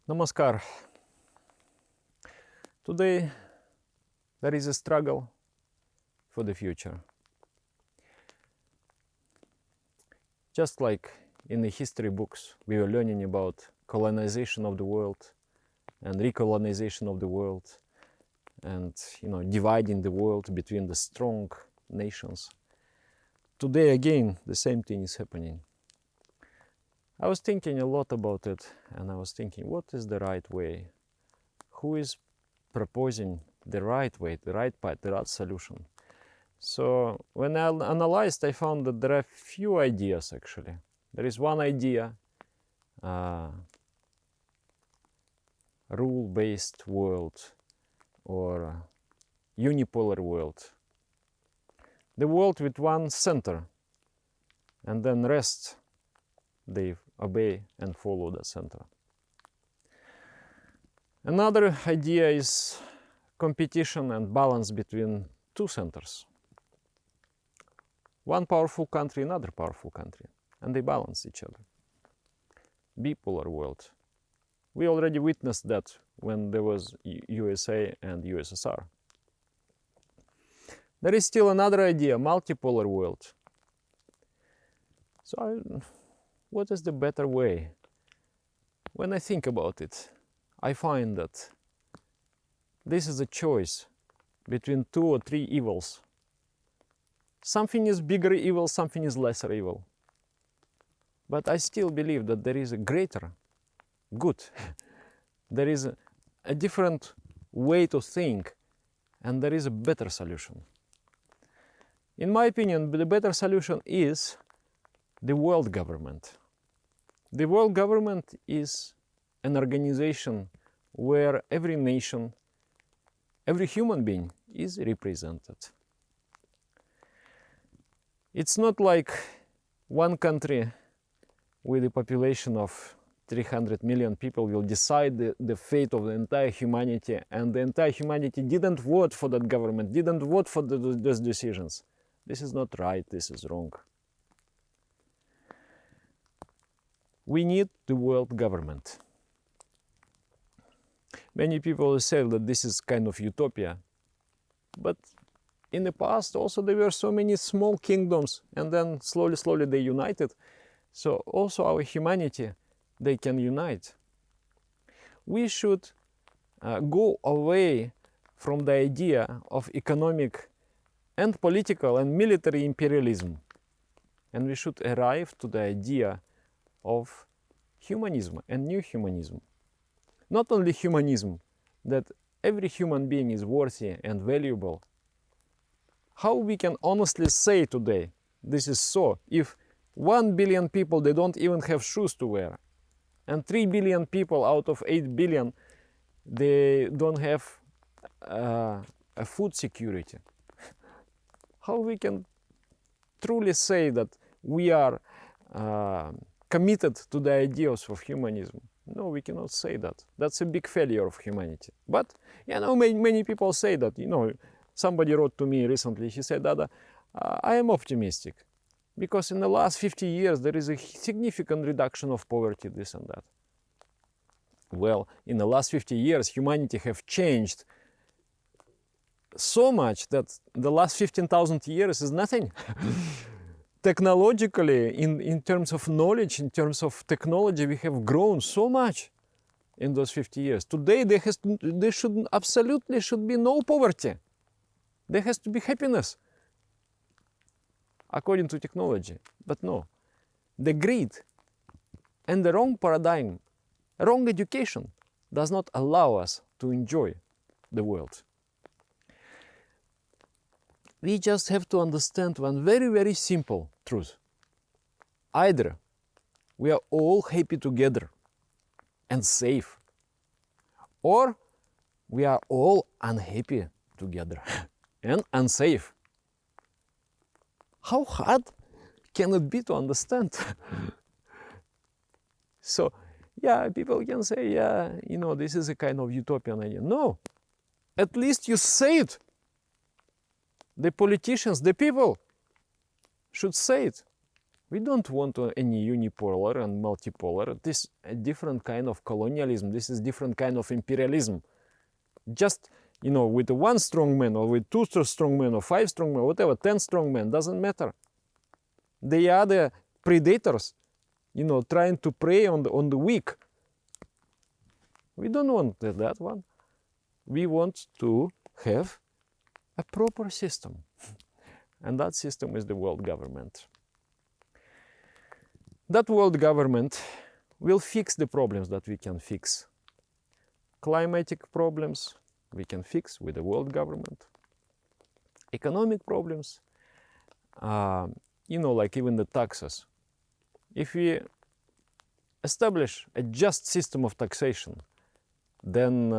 Namaskar. Today there is a struggle for the future. Just like in the history books we were learning about colonization of the world and recolonization of the world and dividing the world between the strong nations. Today again the same thing is happening. I was thinking a lot about it, and I was thinking, what is the right way? Who is proposing the right way, the right path, the right solution? So when I analyzed, I found that there are few ideas actually. There is one idea, rule-based world or unipolar world. The world with one center, and then rest they obey and follow the center. Another idea is competition and balance between two centers. One powerful country, another powerful country, and they balance each other. Bipolar world. We already witnessed that when there was USA and USSR. There is still another idea, multipolar world. So what is the better way? When I think about it, I find that this is a choice between two or three evils. Something is bigger evil, something is lesser evil. But I still believe that there is a greater good. There is a different way to think, and there is a better solution. In my opinion, the better solution is the world government. The world government is an organization where every nation, every human being is represented. It's not like one country with a population of 300 million people will decide the fate of the entire humanity, and the entire humanity didn't vote for that government, didn't vote for those decisions. This is not right, this is wrong. We need the world government. Many people say that this is kind of utopia, but in the past also there were so many small kingdoms, and then slowly they united. So also our humanity, they can unite. We should go away from the idea of economic and political and military imperialism, and we should arrive to the idea of humanism and new humanism. Not only humanism, that every human being is worthy and valuable. How we can honestly say today this is so if 1 billion people, they don't even have shoes to wear, and 3 billion people out of 8 billion, they don't have a food security? How we can truly say that we are committed to the ideals of humanism? No, we cannot say that. That's a big failure of humanity. But many people say that. Somebody wrote to me recently, he said, Dada, I am optimistic because in the last 50 years there is a significant reduction of poverty, this and that. Well, in the last 50 years humanity have changed so much that the last 15,000 years is nothing. Technologically, in terms of knowledge, in terms of technology, we have grown so much in those 50 years. Today there should absolutely be no poverty. There has to be happiness according to technology. But no, the greed and the wrong paradigm, wrong education does not allow us to enjoy the world. We just have to understand one very, very simple truth. Either we are all happy together and safe, or we are all unhappy together and unsafe. How hard can it be to understand? So, yeah, people can say, this is a kind of utopian idea. No, at least you say it. The politicians, the people should say it. We don't want any unipolar and multipolar. This is a different kind of colonialism. This is different kind of imperialism. Just, with one strong man or with two strong men or five strong men, whatever, 10 strong men, doesn't matter. They are the predators, trying to prey on the weak. We don't want that one. We want to have a proper system. And that system is the world government. That world government will fix the problems that we can fix. Climatic problems we can fix with the world government. Economic problems, like even the taxes. If we establish a just system of taxation, then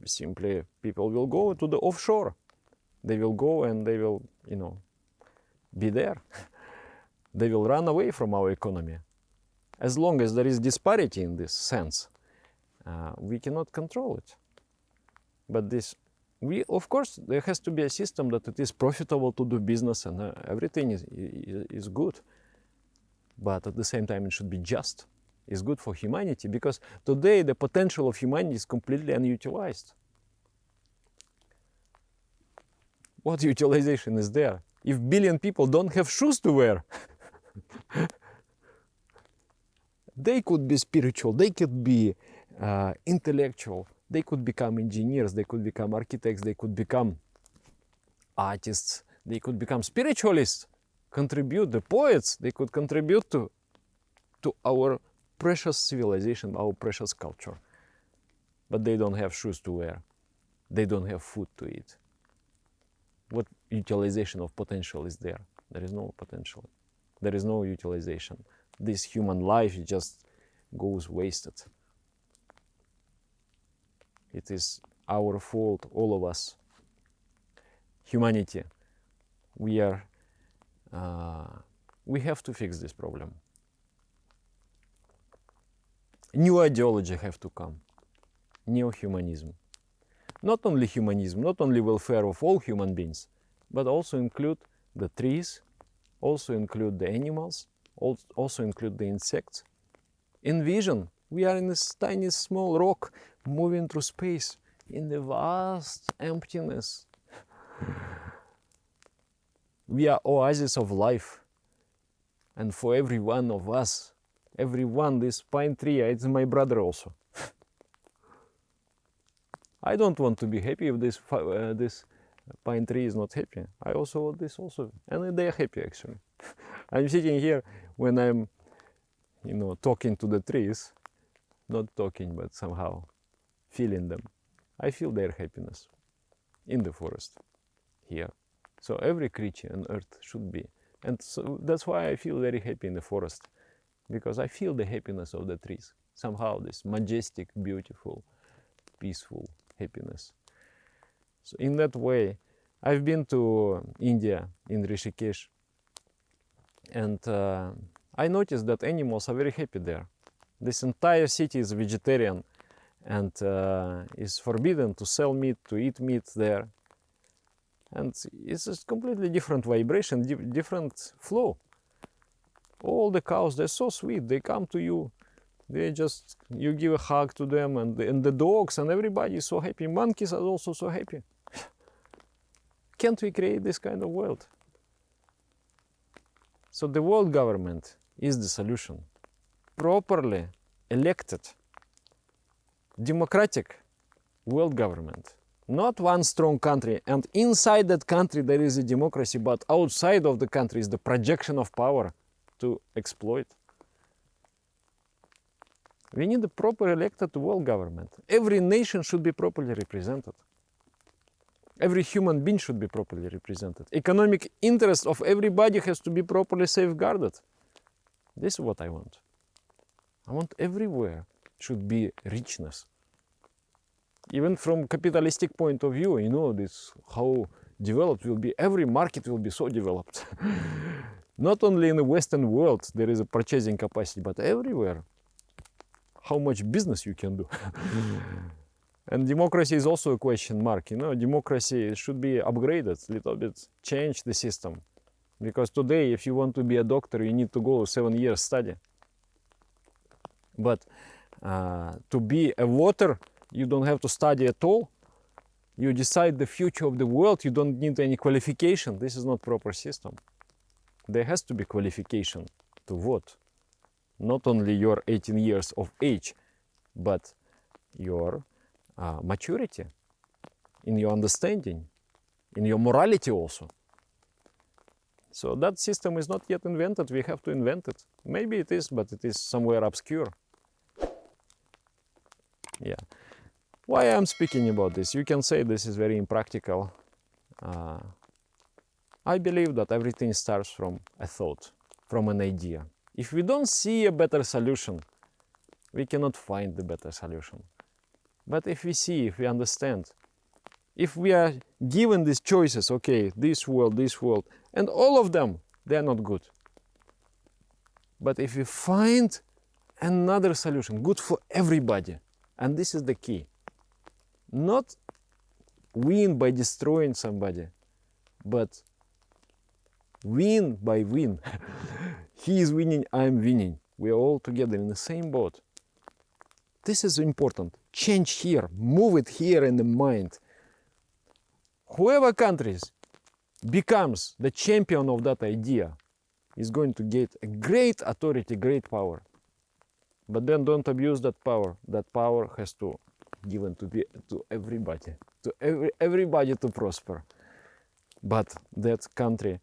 simply people will go to the offshore. They will go and they will, be there. They will run away from our economy. As long as there is disparity in this sense, we cannot control it. But of course, there has to be a system that it is profitable to do business and everything is good. But at the same time, it should be just. It's good for humanity, because today the potential of humanity is completely unutilized. What utilization is there? If billion people don't have shoes to wear, they could be spiritual, they could be intellectual, they could become engineers, they could become architects, they could become artists, they could become spiritualists, contribute, the poets, they could contribute to our precious civilization, our precious culture. But they don't have shoes to wear. They don't have food to eat. What utilization of potential is there? There is no potential. There is no utilization. This human life just goes wasted. It is our fault, all of us. Humanity, we have to fix this problem. New ideology have to come. Neo-humanism. Not only humanism, not only welfare of all human beings, but also include the trees, also include the animals, also include the insects. Envision, we are in this tiny small rock moving through space in the vast emptiness. We are oases of life. And for every one of us, this pine tree, it's my brother also. I don't want to be happy if this pine tree is not happy. I also want this also. And they are happy actually. I'm sitting here when I'm, talking to the trees. Not talking, but somehow feeling them. I feel their happiness in the forest here. So every creature on earth should be. And so that's why I feel very happy in the forest. Because I feel the happiness of the trees. Somehow this majestic, beautiful, peaceful happiness. So in that way, I've been to India, in Rishikesh, and I noticed that animals are very happy there. This entire city is vegetarian, and is forbidden to sell meat, to eat meat there. And it's a completely different vibration, different flow. All the cows, they're so sweet, they come to you. You give a hug to them, and the dogs and everybody is so happy. Monkeys are also so happy. Can't we create this kind of world? So the world government is the solution. Properly elected, democratic world government. Not one strong country, and inside that country there is a democracy, but outside of the country is the projection of power to exploit. We need a proper elected world government. Every nation should be properly represented. Every human being should be properly represented. Economic interest of everybody has to be properly safeguarded. This is what I want. I want everywhere should be richness. Even from capitalistic point of view, this how developed will be. Every market will be so developed. Not only in the Western world there is a purchasing capacity, but everywhere. How much business you can do. And democracy is also a question mark. Democracy should be upgraded a little bit, change the system. Because today, if you want to be a doctor, you need to go 7 years study. But to be a voter, you don't have to study at all. You decide the future of the world, you don't need any qualification. This is not proper system. There has to be qualification to vote. Not only your 18 years of age, but your maturity, in your understanding, in your morality also. So that system is not yet invented, we have to invent it. Maybe it is, but it is somewhere obscure. Yeah. Why I'm speaking about this? You can say this is very impractical. I believe that everything starts from a thought, from an idea. If we don't see a better solution, we cannot find the better solution. But if we see, if we understand, if we are given these choices, okay, this world, and all of them, they are not good. But if we find another solution, good for everybody, and this is the key, not win by destroying somebody, but win by win. He is winning, I am winning. We are all together in the same boat. This is important. Change here, move it here in the mind. Whoever countries becomes the champion of that idea is going to get a great authority, great power. But then don't abuse that power. That power has to given to be to everybody, to everybody to prosper. But that country,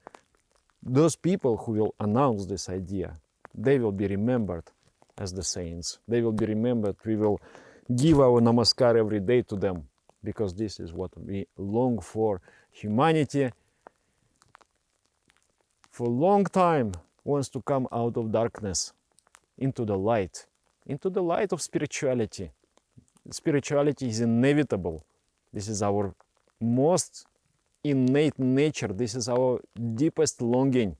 those people who will announce this idea, they will be remembered as the saints. They will be remembered. We will give our namaskar every day to them, because this is what we long for. Humanity for a long time wants to come out of darkness into the light of spirituality. Spirituality is inevitable. This is our most innate nature. This is our deepest longing.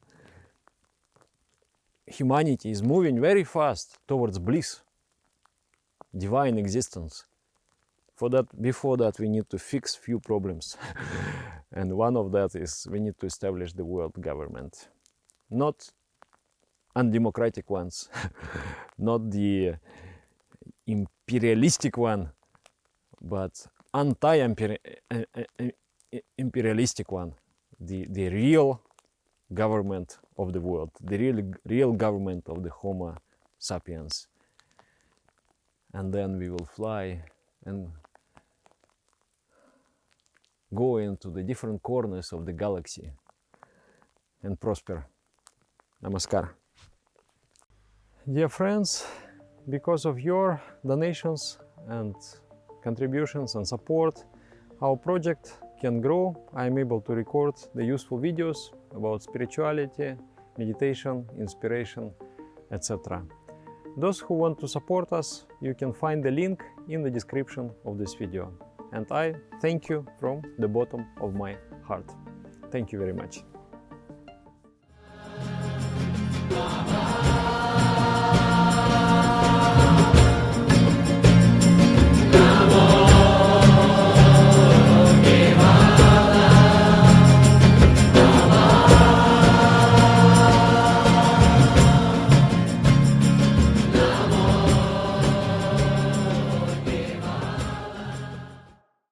Humanity is moving very fast towards bliss, divine existence. Before that, we need to fix few problems. And one of that is we need to establish the world government. Not undemocratic ones, not the imperialistic one, but anti-imperialistic one. The real government of the world, the real government of the Homo sapiens. And then we will fly and go into the different corners of the galaxy and prosper. Namaskar. Dear friends, because of your donations and contributions and support, our project can grow. I am able to record the useful videos about spirituality, meditation, inspiration, etc. Those who want to support us, you can find the link in the description of this video. And I thank you from the bottom of my heart. Thank you very much.